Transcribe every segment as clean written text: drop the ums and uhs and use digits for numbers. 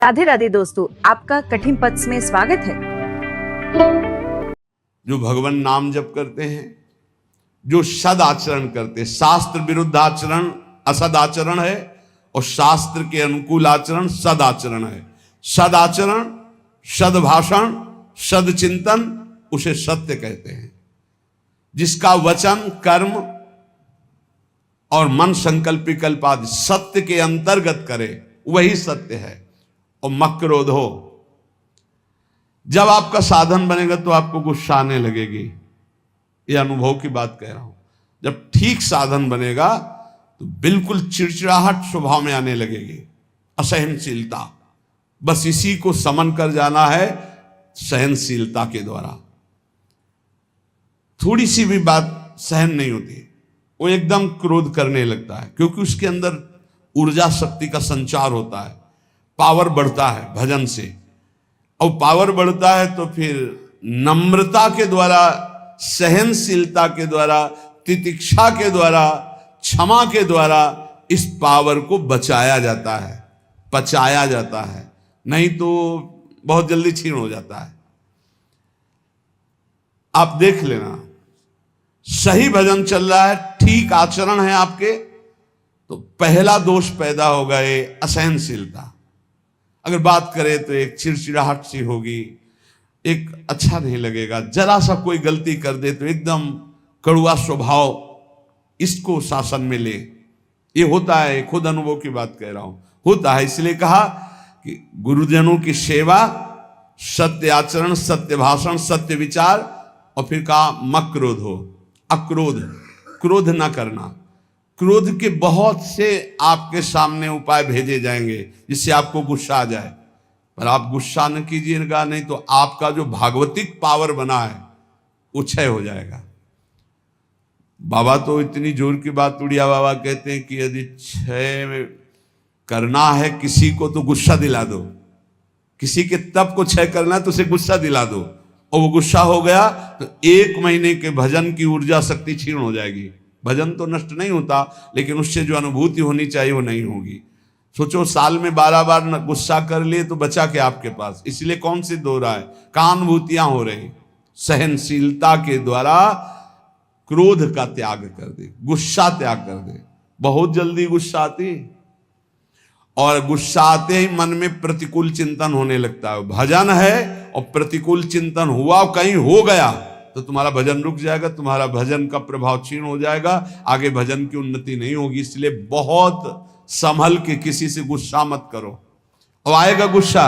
राधे राधे दोस्तों, आपका कठिन पथ में स्वागत है। जो भगवान नाम जप करते हैं, जो सद आचरण करते हैं, शास्त्र विरुद्ध आचरण असद आचरण है और शास्त्र के अनुकूल आचरण सद आचरण है। सद आचरण, सद भाषण, सद चिंतन, उसे सत्य कहते हैं। जिसका वचन, कर्म और मन संकल्प विकल्प आदि सत्य के अंतर्गत करे, वही सत्य है। और मक्रोध हो, जब आपका साधन बनेगा तो आपको गुस्सा आने लगेगी। ये अनुभव की बात कह रहा हूं। जब ठीक साधन बनेगा तो बिल्कुल चिड़चिड़ाहट स्वभाव में आने लगेगी, असहनशीलता। बस इसी को समन कर जाना है सहनशीलता के द्वारा। थोड़ी सी भी बात सहन नहीं होती, वो एकदम क्रोध करने लगता है, क्योंकि उसके अंदर ऊर्जा शक्ति का संचार होता है, पावर बढ़ता है भजन से। और पावर बढ़ता है तो फिर नम्रता के द्वारा, सहनशीलता के द्वारा, तितिक्षा के द्वारा, क्षमा के द्वारा इस पावर को बचाया जाता है, पचाया जाता है। नहीं तो बहुत जल्दी क्षीण हो जाता है। आप देख लेना, सही भजन चल रहा है, ठीक आचरण है आपके, तो पहला दोष पैदा होगा ये असहनशीलता। अगर बात करें तो एक चिड़चिड़ाहट सी होगी, एक अच्छा नहीं लगेगा। जरा सा कोई गलती कर दे तो एकदम कड़वा स्वभाव, इसको शासन में ले। ये होता है, खुद अनुभव की बात कह रहा हूं, होता है। इसलिए कहा कि गुरुजनों की सेवा, सत्य आचरण, सत्य भाषण, सत्य विचार, और फिर कहा मक्रोध हो, अक्रोध, क्रोध ना करना। क्रोध के बहुत से आपके सामने उपाय भेजे जाएंगे जिससे आपको गुस्सा आ जाए, पर आप गुस्सा न कीजिएगा, नहीं तो आपका जो भागवतिक पावर बना है वो क्षय हो जाएगा। बाबा तो इतनी जोर की बात, उड़िया बाबा कहते हैं कि यदि क्षय करना है किसी को तो गुस्सा दिला दो। किसी के तप को क्षय करना है तो उसे गुस्सा दिला दो, और वो गुस्सा हो गया तो 1 महीने के भजन की ऊर्जा शक्ति क्षीण हो जाएगी। भजन तो नष्ट नहीं होता, लेकिन उससे जो अनुभूति होनी चाहिए वो नहीं होगी। सोचो, साल में 12 बार गुस्सा कर लिए तो बचा क्या आपके पास? इसलिए कौन सी दो रहा है, कहां अनुभूतियां हो रही? सहनशीलता के द्वारा क्रोध का त्याग कर दे, गुस्सा त्याग कर दे। बहुत जल्दी गुस्सा आती, और गुस्सा आते ही मन में प्रतिकूल चिंतन होने लगता है। भजन है और प्रतिकूल चिंतन हुआ, कहीं हो गया तो तुम्हारा भजन रुक जाएगा, तुम्हारा भजन का प्रभाव क्षीण हो जाएगा, आगे भजन की उन्नति नहीं होगी। इसलिए बहुत संभल के किसी से गुस्सा मत करो। और आएगा गुस्सा,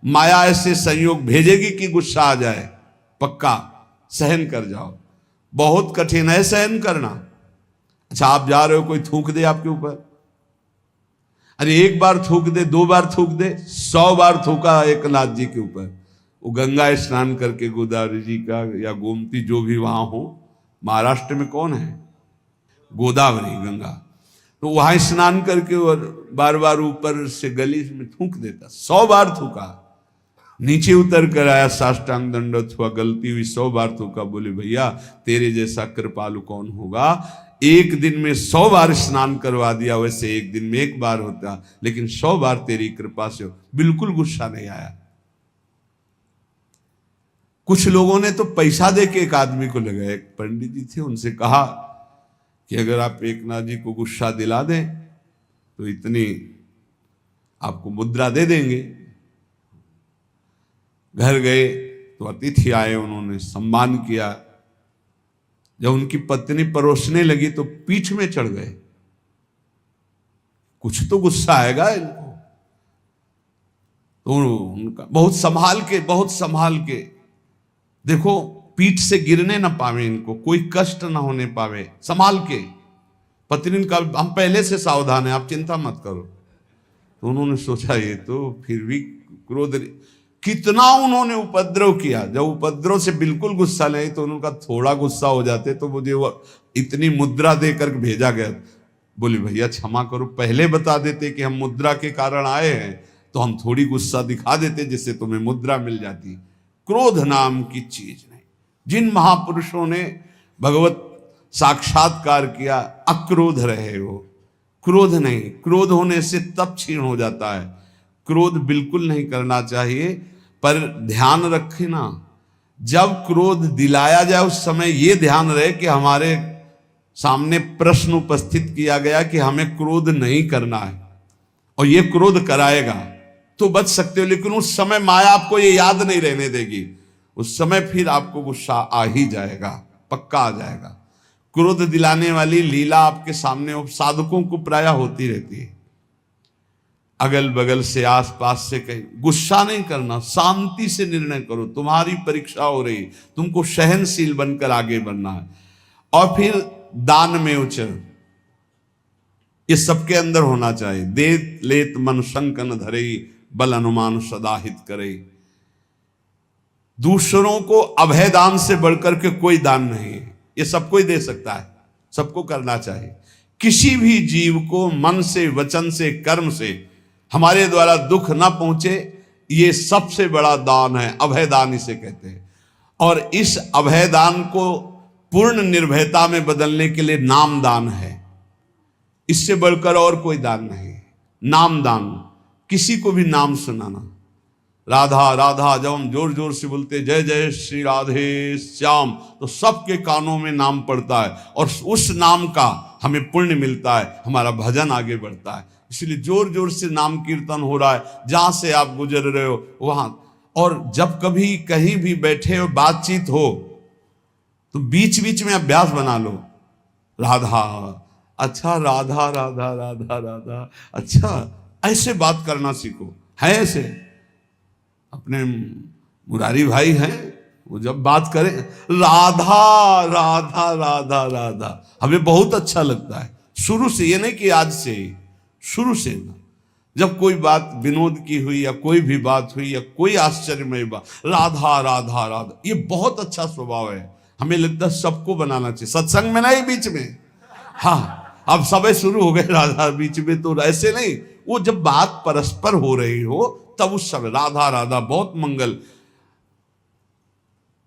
माया ऐसे संयोग भेजेगी कि गुस्सा आ जाए, पक्का सहन कर जाओ। बहुत कठिन है सहन करना। अच्छा, आप जा रहे हो, कोई थूक दे आपके ऊपर, अरे 1 बार थूक दे, 2 बार थूक दे, 100 बार थूका एक नाथ जी के ऊपर। वो गंगा स्नान करके, गोदावरी जी का या गोमती जो भी वहां हो, महाराष्ट्र में कौन है, गोदावरी गंगा, तो वहां स्नान करके और बार बार ऊपर से गली में थूक देता। 100 बार थूका, नीचे उतर कर आया, साष्टांग दंडवत हुआ, गलती हुई, 100 बार थूका। बोले भैया तेरे जैसा कृपालु कौन होगा, 1 दिन में 100 बार स्नान करवा दिया, वैसे 1 दिन में 1 बार होता, लेकिन 100 बार तेरी कृपा से हो। बिल्कुल गुस्सा नहीं आया। कुछ लोगों ने तो पैसा दे के एक आदमी को लगाया, एक पंडित जी थे, उनसे कहा कि अगर आप एकनाथ जी को गुस्सा दिला दें तो इतनी आपको मुद्रा दे देंगे। घर गए तो अतिथि आए, उन्होंने सम्मान किया। जब उनकी पत्नी परोसने लगी तो पीठ में चढ़ गए, कुछ तो गुस्सा आएगा इनको। तो उनका बहुत संभाल के देखो, पीठ से गिरने ना पावे, इनको कोई कष्ट ना होने पावे, संभाल के। पत्नी का हम पहले से सावधान है, आप चिंता मत करो। तो उन्होंने सोचा ये तो फिर भी क्रोध, कितना उन्होंने उपद्रव किया। जब उपद्रव से बिल्कुल गुस्सा नहीं तो उनका थोड़ा गुस्सा हो जाते तो मुझे वो इतनी मुद्रा देकर भेजा गया। बोले भैया क्षमा करो, पहले बता देते कि हम मुद्रा के कारण आए हैं तो हम थोड़ी गुस्सा दिखा देते, जिससे तुम्हें मुद्रा मिल जाती। क्रोध नाम की चीज नहीं। जिन महापुरुषों ने भगवत साक्षात्कार किया, अक्रोध रहे हो, क्रोध नहीं। क्रोध होने से तप क्षीण हो जाता है, क्रोध बिल्कुल नहीं करना चाहिए, पर ध्यान रखें ना, जब क्रोध दिलाया जाए उस समय ये ध्यान रहे कि हमारे सामने प्रश्न उपस्थित किया गया कि हमें क्रोध नहीं करना है, और ये क्रोध कराएगा तो बच सकते हो, लेकिन उस समय माया आपको ये याद नहीं रहने देगी। उस समय फिर आपको गुस्सा आ ही जाएगा, पक्का आ जाएगा। क्रोध दिलाने वाली लीला आपके सामने साधकों को प्रायः होती रहती है। अगल बगल से, आसपास से कहीं गुस्सा नहीं करना, शांति से निर्णय करो। तुम्हारी परीक्षा हो रही, तुमको सहनशील बनकर आगे बढ़ना है। और फिर दान में उचर, ये सबके अंदर होना चाहिए। देत लेत मन संकन धरे, बल अनुमान सदा हित करे। दूसरों को अभय दान से बढ़कर के कोई दान नहीं है, ये सबको ही दे सकता है, सबको करना चाहिए। किसी भी जीव को मन से, वचन से, कर्म से हमारे द्वारा दुख ना पहुंचे, ये सबसे बड़ा दान है, अभय दान इसे कहते हैं। और इस अभय दान को पूर्ण निर्भयता में बदलने के लिए नाम दान है, इससे बढ़कर और कोई दान नहीं। नाम दान, किसी को भी नाम सुनाना। राधा राधा जब हम जोर जोर से बोलते जय जय श्री राधे श्याम, तो सबके कानों में नाम पड़ता है और उस नाम का हमें पुण्य मिलता है, हमारा भजन आगे बढ़ता है। इसलिए जोर जोर से नाम कीर्तन हो रहा है, जहां से आप गुजर रहे हो वहां। और जब कभी कहीं भी बैठे हो, बातचीत हो, तो बीच बीच में अभ्यास बना लो। राधा, अच्छा राधा राधा राधा राधा, अच्छा ऐसे बात करना सीखो। है ऐसे अपने मुरारी भाई हैं, वो जब बात करें राधा राधा राधा राधा, हमें बहुत अच्छा लगता है शुरू से, ये नहीं कि आज से ही, शुरू से ना। जब कोई बात विनोद की हुई या कोई भी बात हुई या कोई आश्चर्यमय बात, राधा राधा राधा, ये बहुत अच्छा स्वभाव है। हमें लगता है सबको बनाना चाहिए, सत्संग में नहीं, बीच में। हाँ, अब सब शुरू हो गए राधा बीच में, तो ऐसे नहीं। वो जब बात परस्पर हो रही हो तब उस समय राधा राधा, बहुत मंगल।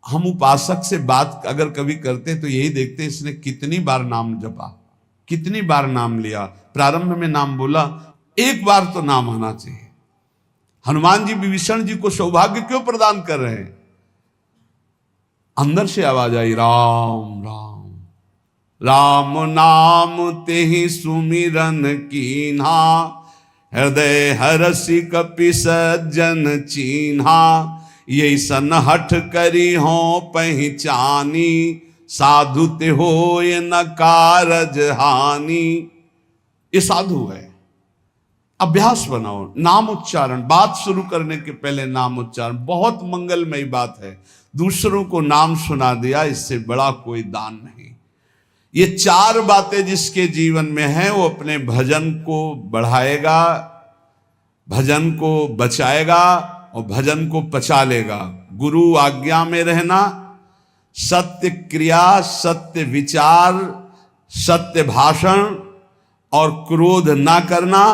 हम उपासक से बात अगर कभी करते तो यही देखते इसने कितनी बार नाम जपा, कितनी बार नाम लिया। प्रारंभ में नाम बोला, एक बार तो नाम आना चाहिए। हनुमान जी विभीषण जी को सौभाग्य क्यों प्रदान कर रहे हैं? अंदर से आवाज आई, राम राम राम नाम तेहि सुमिरन कीन्हा, हृदय हरसि कपि सज्जन चीन्हा, यही सन हठ करी हो पहचानी, साधु ते होय न कारज हानि। ये साधु है। अभ्यास बनाओ, नाम उच्चारण, बात शुरू करने के पहले नाम उच्चारण बहुत मंगलमयी बात है। दूसरों को नाम सुना दिया, इससे बड़ा कोई दान नहीं। ये चार बातें जिसके जीवन में हैं वो अपने भजन को बढ़ाएगा, भजन को बचाएगा और भजन को पचा लेगा। गुरु आज्ञा में रहना, सत्य क्रिया, सत्य विचार, सत्य भाषण और क्रोध ना करना,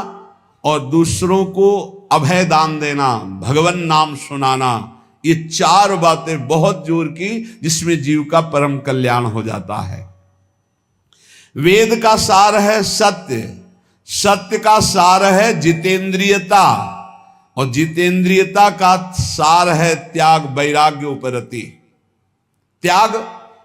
और दूसरों को अभय दान देना, भगवान नाम सुनाना। ये चार बातें बहुत जोर की, जिसमें जीव का परम कल्याण हो जाता है। वेद का सार है सत्य, सत्य का सार है जितेंद्रियता, और जितेंद्रियता का सार है त्याग, वैराग्य उपरति। त्याग,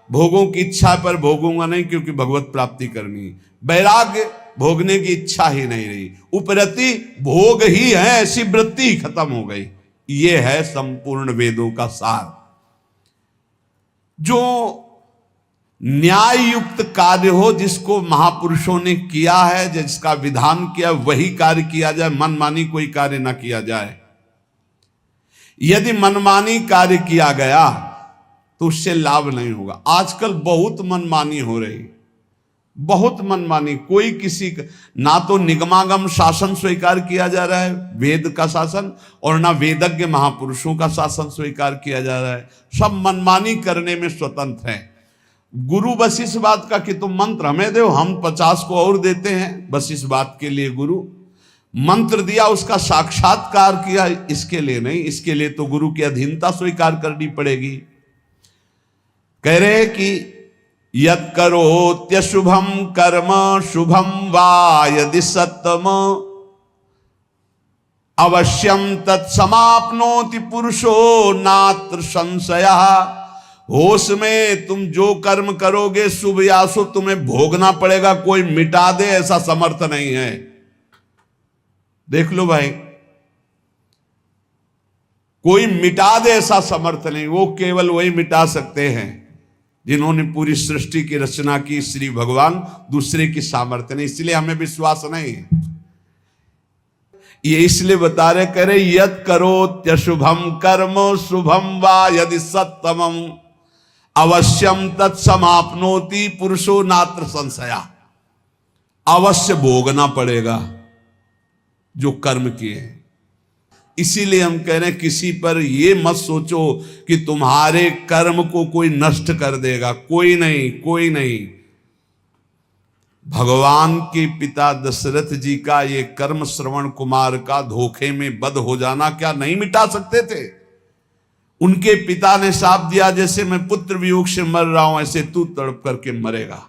भोगों की इच्छा पर भोगूंगा नहीं क्योंकि भगवत प्राप्ति करनी। वैराग्य, भोगने की इच्छा ही नहीं रही। उपरति, भोग ही है, ऐसी वृत्ति ही खत्म हो गई। ये है संपूर्ण वेदों का सार। जो न्याय युक्त कार्य हो, जिसको महापुरुषों ने किया है, जिसका विधान किया, वही कार्य किया जाए, मनमानी कोई कार्य ना किया जाए। यदि मनमानी कार्य किया गया तो उससे लाभ नहीं होगा। आजकल बहुत मनमानी हो रही, बहुत मनमानी। कोई किसी का, ना तो निगमागम शासन स्वीकार किया जा रहा है, वेद का शासन, और ना वेदज्ञ महापुरुषों का शासन स्वीकार किया जा रहा है। सब मनमानी करने में स्वतंत्र हैं। गुरु बस इस बात का कि तुम मंत्र हमें दो, हम 50 को और देते हैं, बस इस बात के लिए गुरु मंत्र दिया, उसका साक्षात्कार किया, इसके लिए नहीं। इसके लिए तो गुरु की अधीनता स्वीकार करनी पड़ेगी। कह रहे कि यत् करोत्यशुभम कर्म शुभम वा यदि सत्तम, अवश्यम तत्समाप्नोति पुरुषो नात्र संशयः। होश में तुम जो कर्म करोगे शुभ या अशुभ तुम्हें भोगना पड़ेगा, कोई मिटा दे ऐसा समर्थ नहीं है। देख लो भाई, कोई मिटा दे ऐसा समर्थ नहीं, वो केवल वही मिटा सकते हैं जिन्होंने पूरी सृष्टि की रचना की, श्री भगवान, दूसरे की सामर्थ्य नहीं। इसलिए हमें विश्वास नहीं है। ये इसलिए बता रहे, करे यद करो त्यशुभम कर्म शुभम वा यदि सत्तमम अवश्यम तत्समाप्नोति पुरुषो नात्र संशया। अवश्य भोगना पड़ेगा जो कर्म किए हैं। इसीलिए हम कह रहे हैं किसी पर ये मत सोचो कि तुम्हारे कर्म को कोई नष्ट कर देगा, कोई नहीं, कोई नहीं। भगवान के पिता दशरथ जी का ये कर्म श्रवण कुमार का धोखे में बध हो जाना क्या नहीं मिटा सकते थे? उनके पिता ने शाप दिया, जैसे मैं पुत्र वियोग से मर रहा हूं ऐसे तू तड़प करके मरेगा।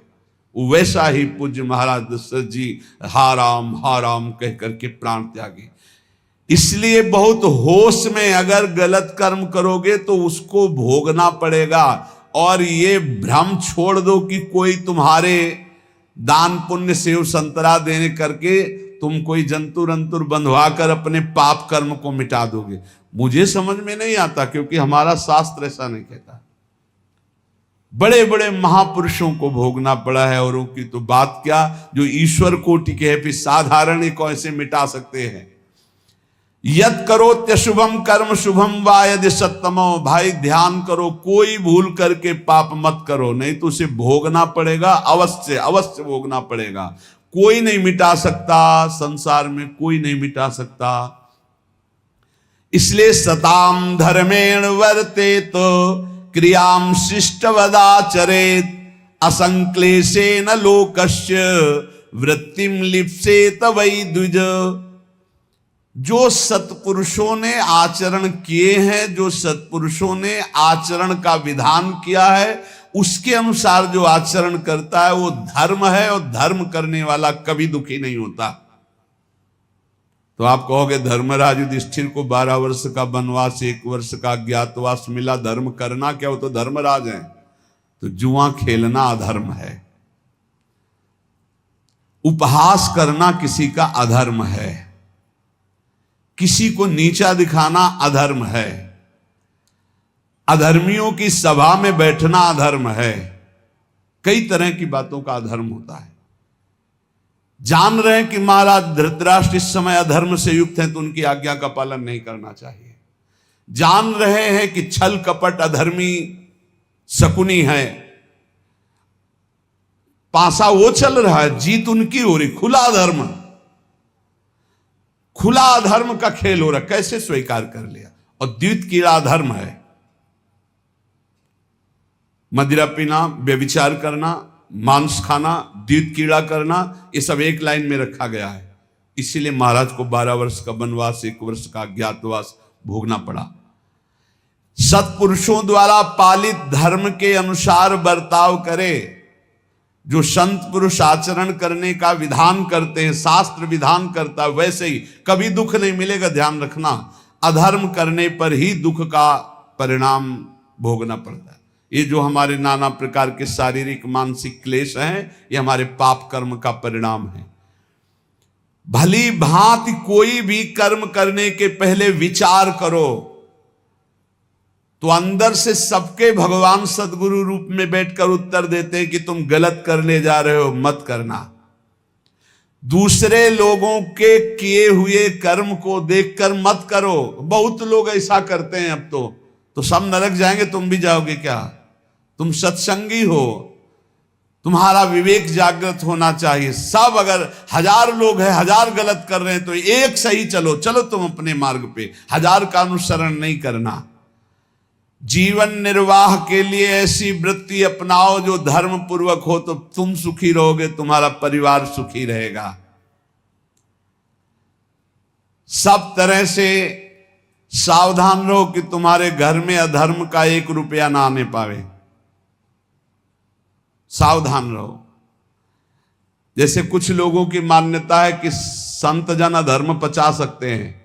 वैसा ही पूज्य महाराज दशरथ जी हा राम कह करके प्राण त्यागे। इसलिए बहुत होश में अगर गलत कर्म करोगे तो उसको भोगना पड़ेगा। और ये भ्रम छोड़ दो कि कोई तुम्हारे दान पुण्य सेव संतरा देने करके तुम कोई जंतुर अंतुर बंधवा कर अपने पाप कर्म को मिटा दोगे। मुझे समझ में नहीं आता, क्योंकि हमारा शास्त्र ऐसा नहीं कहता। बड़े बड़े महापुरुषों को भोगना पड़ा है, और उनकी तो बात क्या, जो ईश्वर कोटि के है, फिर साधारण को ऐसे मिटा सकते हैं। यद करो त्यशुभम कर्म शुभम वा यदि सत्तमो। भाई ध्यान करो, कोई भूल करके पाप मत करो, नहीं तो उसे भोगना पड़ेगा, अवश्य अवश्य भोगना पड़ेगा। कोई नहीं मिटा सकता, संसार में कोई नहीं मिटा सकता। इसलिए सताम धर्मेण वर्तेत क्रियाम शिष्टवदाचरेत असंक्लेशेन लोकस्य वृत्तिम लिप्सेत वै द्विज। जो सत्पुरुषों ने आचरण किए हैं, जो सत्पुरुषों ने आचरण का विधान किया है, उसके अनुसार जो आचरण करता है वो धर्म है, और धर्म करने वाला कभी दुखी नहीं होता। तो आप कहोगे धर्मराज युधिष्ठिर को 12 वर्ष का वनवास, 1 वर्ष का अज्ञातवास मिला, धर्म करना क्या? वो तो धर्मराज हैं। तो जुआ खेलना अधर्म है, उपहास करना किसी का अधर्म है, किसी को नीचा दिखाना अधर्म है, अधर्मियों की सभा में बैठना अधर्म है। कई तरह की बातों का अधर्म होता है। जान रहे हैं कि महाराज धृतराष्ट्र इस समय अधर्म से युक्त हैं, तो उनकी आज्ञा का पालन नहीं करना चाहिए। जान रहे हैं कि छल कपट अधर्मी शकुनी है, पासा वो चल रहा है, जीत उनकी हो रही, खुला अधर्म, खुला अधर्म का खेल हो रहा, कैसे स्वीकार कर लिया? और द्वित कीड़ा धर्म है। मदिरा पीना, व्यभिचार करना, मांस खाना, द्वित कीड़ा करना, ये सब एक लाइन में रखा गया है। इसीलिए महाराज को 12 वर्ष का वनवास, 1 वर्ष का अज्ञातवास भोगना पड़ा। सत्पुरुषों द्वारा पालित धर्म के अनुसार बर्ताव करे। जो संत पुरुष आचरण करने का विधान करते हैं, शास्त्र विधान करता है, वैसे ही कभी दुख नहीं मिलेगा। ध्यान रखना, अधर्म करने पर ही दुख का परिणाम भोगना पड़ता है। ये जो हमारे नाना प्रकार के शारीरिक मानसिक क्लेश हैं, ये हमारे पाप कर्म का परिणाम है। भली भांति कोई भी कर्म करने के पहले विचार करो, तो अंदर से सबके भगवान सदगुरु रूप में बैठकर उत्तर देते हैं कि तुम गलत करने जा रहे हो, मत करना। दूसरे लोगों के किए हुए कर्म को देखकर मत करो। बहुत लोग ऐसा करते हैं। अब तो सब नरक जाएंगे, तुम भी जाओगे क्या? तुम सत्संगी हो, तुम्हारा विवेक जागृत होना चाहिए। सब अगर 1000 लोग हैं, 1000 गलत कर रहे हैं, तो एक सही चलो, चलो तुम अपने मार्ग पे, 1000 का अनुसरण नहीं करना। जीवन निर्वाह के लिए ऐसी वृत्ति अपनाओ जो धर्म पूर्वक हो, तो तुम सुखी रहोगे, तुम्हारा परिवार सुखी रहेगा। सब तरह से सावधान रहो कि तुम्हारे घर में अधर्म का 1 रुपया ना आने पावे। सावधान रहो। जैसे कुछ लोगों की मान्यता है कि संत जन अधर्म पचा सकते हैं,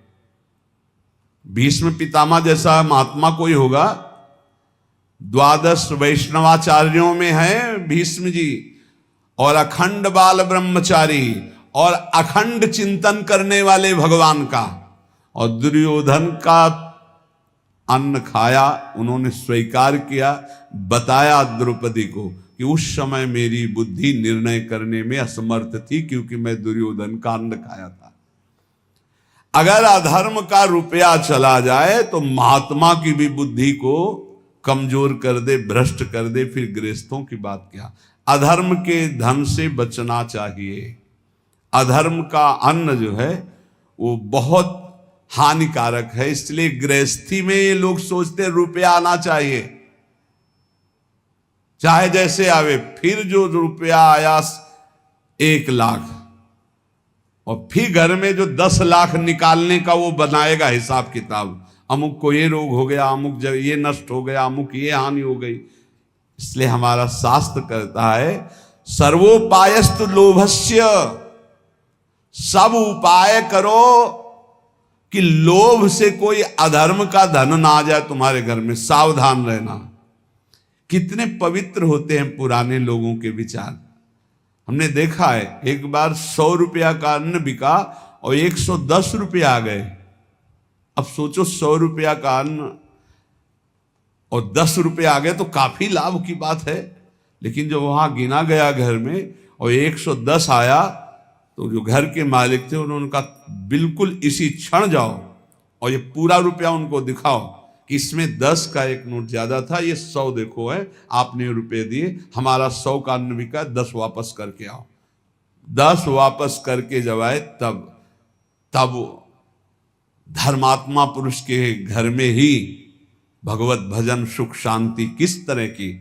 भीष्म पितामह जैसा महात्मा कोई होगा? 12 वैष्णवाचार्यों में है भीष्म जी, और अखंड बाल ब्रह्मचारी और अखंड चिंतन करने वाले भगवान का। और दुर्योधन का अन्न खाया, उन्होंने स्वीकार किया, बताया द्रौपदी को कि उस समय मेरी बुद्धि निर्णय करने में असमर्थ थी क्योंकि मैं दुर्योधन का अन्न खाया था। अगर अधर्म का रुपया चला जाए तो महात्मा की भी बुद्धि को कमजोर कर दे, भ्रष्ट कर दे, फिर गृहस्थों की बात क्या। अधर्म के धन से बचना चाहिए। अधर्म का अन्न जो है वो बहुत हानिकारक है, इसलिए गृहस्थी में ये लोग सोचते रुपया आना चाहिए, चाहे जैसे आवे। फिर जो रुपया आया 1 लाख, और फिर घर में जो 10 लाख निकालने का वो बनाएगा हिसाब किताब। अमुक को ये रोग हो गया, अमुक जगह ये नष्ट हो गया, अमुक ये हानि हो गई। इसलिए हमारा शास्त्र कहता है सर्वोपायस्तु लोभस्य, सब उपाय करो कि लोभ से कोई अधर्म का धन ना आ जाए तुम्हारे घर में, सावधान रहना। कितने पवित्र होते हैं पुराने लोगों के विचार। हमने देखा है एक बार 100 रुपया का अन्न बिका और 110 रुपया आ गए। अब सोचो 100 रुपया का अन्न और 10 रुपये आ गए तो काफी लाभ की बात है। लेकिन जब वहां गिना गया घर में और 110 आया तो जो घर के मालिक थे उन्होंने कहा बिल्कुल इसी क्षण जाओ और ये पूरा रुपया उनको दिखाओ कि इसमें 10 का एक नोट ज्यादा था, ये 100 देखो है, आपने रुपए दिए, हमारा 100 का अन्न बिका, 10 वापस करके आओ। 10 वापस करके जब आए तब धर्मात्मा पुरुष के घर में ही भगवत भजन सुख शांति किस तरह की,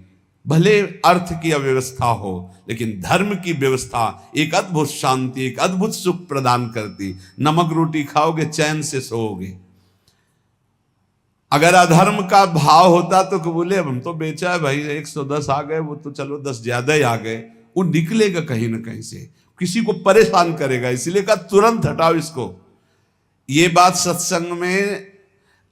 भले अर्थ की अव्यवस्था हो लेकिन धर्म की व्यवस्था एक अद्भुत शांति, एक अद्भुत सुख प्रदान करती। नमक रोटी खाओगे चैन से सोओगे। अगर अधर्म का भाव होता तो बोले अब हम तो बेचा है भाई, 110 आ गए, वो तो चलो 10 ज्यादा ही आ गए, वो निकलेगा कहीं ना कहीं से, किसी को परेशान करेगा। इसलिए कहा तुरंत हटाओ इसको। ये बात सत्संग में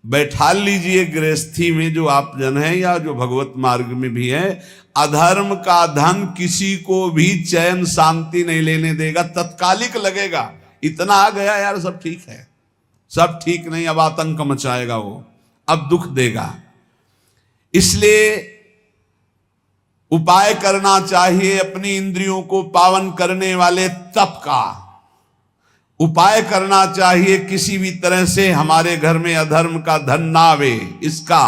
बैठा लीजिए, गृहस्थी में जो आप जन है या जो भगवत मार्ग में भी है, अधर्म का धन किसी को भी चैन शांति नहीं लेने देगा, तत्कालिक लगेगा। इतना आ गया यार सब ठीक है, सब ठीक नहीं, अब आतंक मचाएगा वो, अब दुख देगा। इसलिए उपाय करना चाहिए अपनी इंद्रियों को पावन करने वाले तप का। उपाय करना चाहिए किसी भी तरह से हमारे घर में अधर्म का धन ना आवे, इसका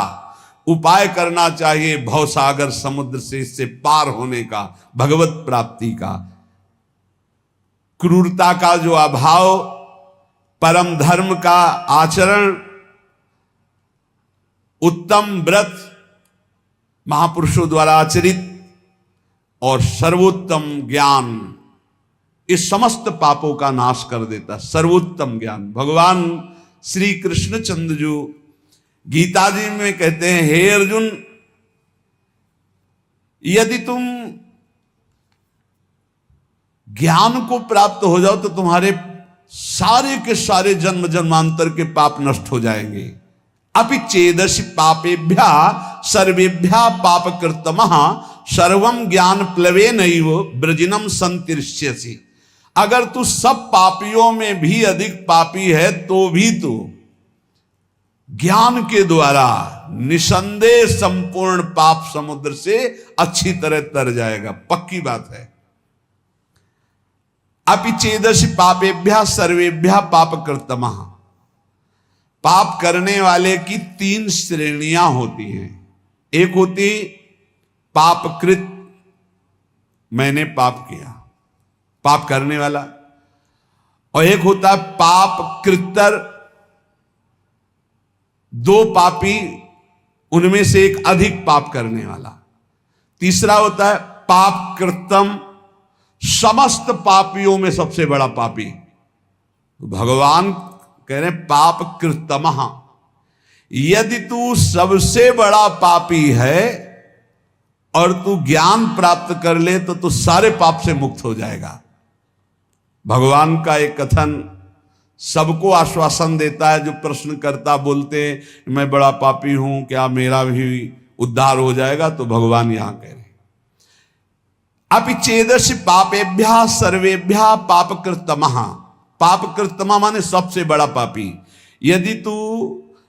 उपाय करना चाहिए। भवसागर समुद्र से इससे पार होने का, भगवत प्राप्ति का, क्रूरता का जो अभाव, परम धर्म का आचरण, उत्तम व्रत महापुरुषों द्वारा आचरित और सर्वोत्तम ज्ञान इस समस्त पापों का नाश कर देता। सर्वोत्तम ज्ञान भगवान श्री कृष्ण चंद्र जो गीता जी में कहते हैं, हे अर्जुन, यदि तुम ज्ञान को प्राप्त हो जाओ तो तुम्हारे सारे के सारे जन्म जन्मांतर के पाप नष्ट हो जाएंगे। अपि चेदसि पापेभ्या सर्वेभ्या पाप कृतमः सर्वम ज्ञान प्लवेनैव ब्रजिनम संतिष्यसि। अगर तू सब पापियों में भी अधिक पापी है तो भी तू ज्ञान के द्वारा निसंदेह संपूर्ण पाप समुद्र से अच्छी तरह तर जाएगा, पक्की बात है। अपि चेदसि पापेभ्या सर्वेभ्या पाप कृतमः। पाप करने वाले की 3 श्रेणियां होती हैं। एक होती पापकृत, मैंने पाप किया, पाप करने वाला, और एक होता है पाप कृतर, 2 पापी उनमें से एक अधिक पाप करने वाला। तीसरा होता है पाप कृतम, समस्त पापियों में सबसे बड़ा पापी। भगवान कह रहे पाप कृतमः, यदि तू सबसे बड़ा पापी है और तू ज्ञान प्राप्त कर ले तो तू सारे पाप से मुक्त हो जाएगा। भगवान का एक कथन सबको आश्वासन देता है। जो प्रश्न करता बोलते हैं मैं बड़ा पापी हूं, क्या मेरा भी उद्धार हो जाएगा? तो भगवान यहां कह रहे अपि चेदसि पापेभ्यः सर्वेभ्यः पापकृतमः। पापकृतमः माने सबसे बड़ा पापी। यदि तू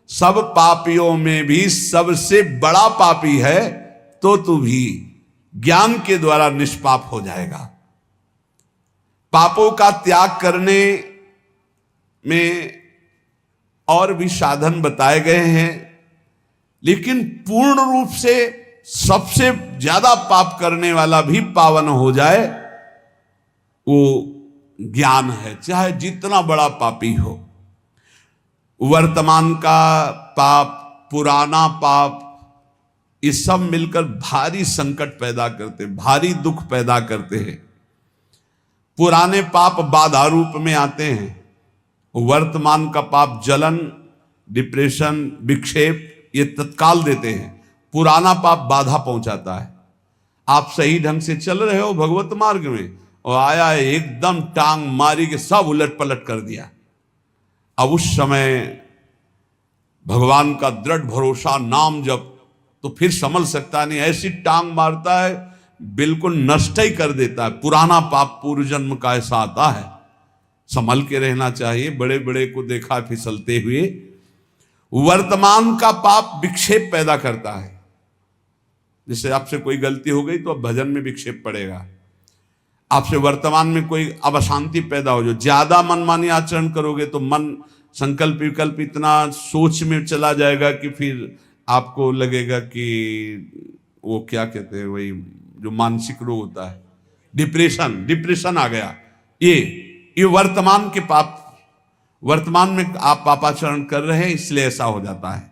सब पापियों में भी सबसे बड़ा पापी है तो तू भी ज्ञान के द्वारा निष्पाप हो जाएगा। पापों का त्याग करने में और भी साधन बताए गए हैं, लेकिन पूर्ण रूप से सबसे ज्यादा पाप करने वाला भी पावन हो जाए वो ज्ञान है, चाहे जितना बड़ा पापी हो। वर्तमान का पाप, पुराना पाप, ये सब मिलकर भारी संकट पैदा करते, भारी दुख पैदा करते हैं। पुराने पाप बाधा रूप में आते हैं, वर्तमान का पाप जलन, डिप्रेशन, विक्षेप ये तत्काल देते हैं। पुराना पाप बाधा पहुंचाता है। आप सही ढंग से चल रहे हो भगवत मार्ग में और आया है एकदम टांग मारी के सब उलट पलट कर दिया। अब उस समय भगवान का दृढ़ भरोसा, नाम जप, तो फिर संभल सकता नहीं। ऐसी टांग मारता है बिल्कुल नष्ट ही कर देता है। पुराना पाप पूर्व जन्म का ऐसा आता है, संभल के रहना चाहिए। बड़े बड़े को देखा फिसलते हुए। वर्तमान का पाप विक्षेप पैदा करता है। जैसे आपसे कोई गलती हो गई तो अब भजन में विक्षेप पड़ेगा। आपसे वर्तमान में कोई अब अशांति पैदा हो, जो ज्यादा मनमानी आचरण करोगे तो मन संकल्प विकल्प इतना सोच में चला जाएगा कि फिर आपको लगेगा कि वो क्या कहते हैं, वही जो मानसिक रोग होता है, डिप्रेशन आ गया। ये वर्तमान के पाप, वर्तमान में आप पापाचरण कर रहे हैं इसलिए ऐसा हो जाता है।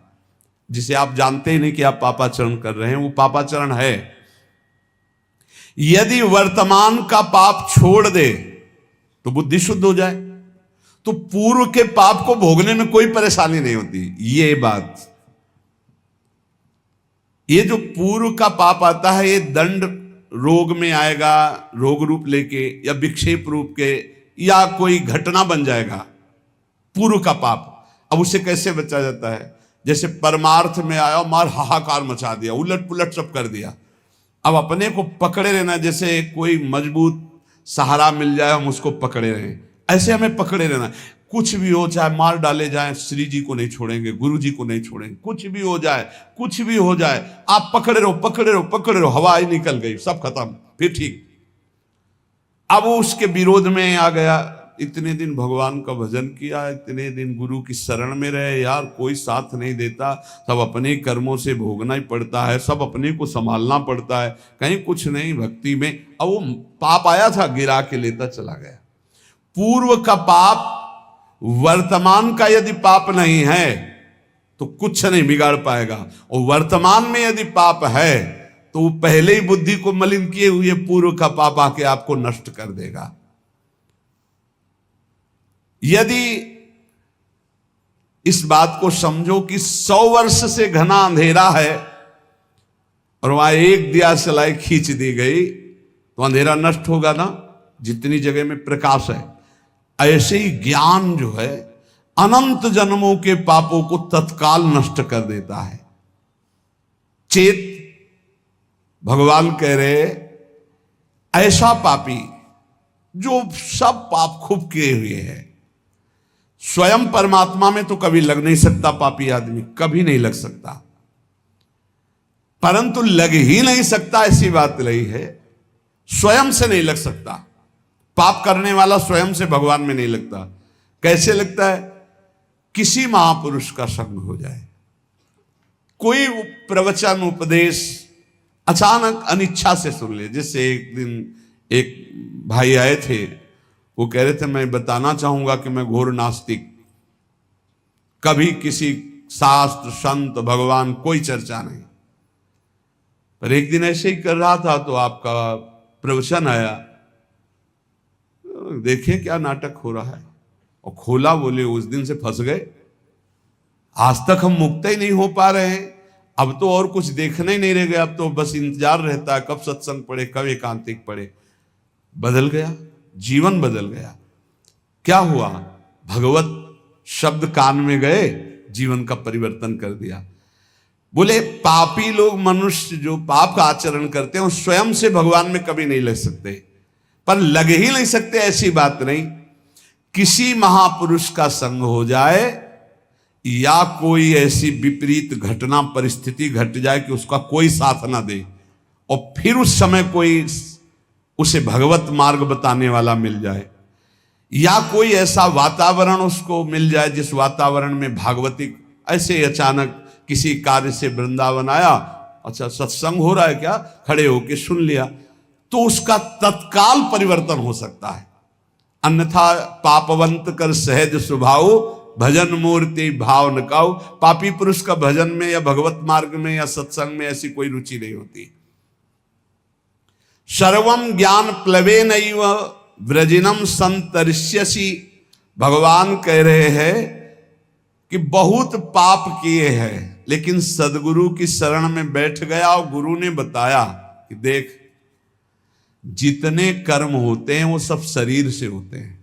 जिसे आप जानते ही नहीं कि आप पापाचरण कर रहे हैं, वो पापाचरण है। यदि वर्तमान का पाप छोड़ दे तो बुद्धि शुद्ध हो जाए, तो पूर्व के पाप को भोगने में कोई परेशानी नहीं होती। ये बात, ये जो पूर्व का पाप आता है, ये दंड रोग में आएगा, रोग रूप लेके या विक्षेप रूप के, या कोई घटना बन जाएगा पूर्व का पाप। अब उसे कैसे बचा जाता है? जैसे परमार्थ में आया, मार हाहाकार मचा दिया, उलट पुलट सब कर दिया। अब अपने को पकड़े रहना, जैसे कोई मजबूत सहारा मिल जाए हम उसको पकड़े रहें, ऐसे हमें पकड़े रहना। कुछ भी हो, चाहे मार डाले जाए, श्री जी को नहीं छोड़ेंगे, गुरु जी को नहीं छोड़ेंगे। कुछ भी हो जाए, कुछ भी हो जाए, आप पकड़े रहो, पकड़े रहो, पकड़े रहो। हवा ही निकल गई, सब खत्म, फिर ठीक। अब वो उसके विरोध में आ गया। इतने दिन भगवान का भजन किया, इतने दिन गुरु की शरण में रहे, यार कोई साथ नहीं देता, सब अपने कर्मों से भोगना ही पड़ता है, सब अपने को संभालना पड़ता है, कहीं कुछ नहीं भक्ति में। अब वो पाप आया था, गिरा के लेता चला गया। पूर्व का पाप वर्तमान का यदि पाप नहीं है तो कुछ नहीं बिगाड़ पाएगा, और वर्तमान में यदि पाप है तो वो पहले ही बुद्धि को मलिन किए हुए पूर्व का पाप आके आपको नष्ट कर देगा। यदि इस बात को समझो कि 100 वर्ष से घना अंधेरा है और वहां एक दिया सलाई खींच दी गई तो अंधेरा नष्ट होगा ना, जितनी जगह में प्रकाश है। ऐसे ही ज्ञान जो है अनंत जन्मों के पापों को तत्काल नष्ट कर देता है। चेत भगवान कह रहे, ऐसा पापी जो सब पाप खूब किए हुए है, स्वयं परमात्मा में तो कभी लग नहीं सकता। पापी आदमी कभी नहीं लग सकता, परंतु लग ही नहीं सकता ऐसी बात नहीं है, स्वयं से नहीं लग सकता। पाप करने वाला स्वयं से भगवान में नहीं लगता। कैसे लगता है? किसी महापुरुष का संग हो जाए, कोई प्रवचन उपदेश अचानक अनिच्छा से सुन ले। जैसे एक दिन एक भाई आए थे, वो कह रहे थे मैं बताना चाहूंगा कि मैं घोर नास्तिक, कभी किसी शास्त्र, संत, भगवान कोई चर्चा नहीं। पर एक दिन ऐसे ही कर रहा था तो आपका प्रवचन आया, देखिए क्या नाटक हो रहा है, और खोला, बोले उस दिन से फंस गए। आज तक हम मुक्त ही नहीं हो पा रहे हैं, अब तो और कुछ देखना ही नहीं रह गया, अब तो बस इंतजार रहता है कब सत्संग पढ़े, कब एकांतिक पढ़े। बदल गया, जीवन बदल गया। क्या हुआ? भगवत शब्द कान में गए, जीवन का परिवर्तन कर दिया। बोले पापी लोग, मनुष्य जो पाप का आचरण करते हैं, वो स्वयं से भगवान में कभी नहीं लग सकते, पर लग ही नहीं सकते ऐसी बात नहीं। किसी महापुरुष का संग हो जाए या कोई ऐसी विपरीत घटना परिस्थिति घट जाए कि उसका कोई साथ ना दे, और फिर उस समय कोई उसे भगवत मार्ग बताने वाला मिल जाए, या कोई ऐसा वातावरण उसको मिल जाए जिस वातावरण में भागवतिक, ऐसे अचानक किसी कार्य से वृंदावन आया, अच्छा सत्संग हो रहा है क्या, खड़े होके सुन लिया, तो उसका तत्काल परिवर्तन हो सकता है। अन्यथा पापवंत कर सहज स्वभाव, भजन मूर्ति भाव न काऊ। पापी पुरुष का भजन में या भगवत मार्ग में या सत्संग में ऐसी कोई रुचि नहीं होती। सर्वम ज्ञान प्लवे नैव व्रजिनम संतरिष्यसि। भगवान कह रहे हैं कि बहुत पाप किए हैं, लेकिन सदगुरु की शरण में बैठ गया और गुरु ने बताया कि देख, जितने कर्म होते हैं वो सब शरीर से होते हैं,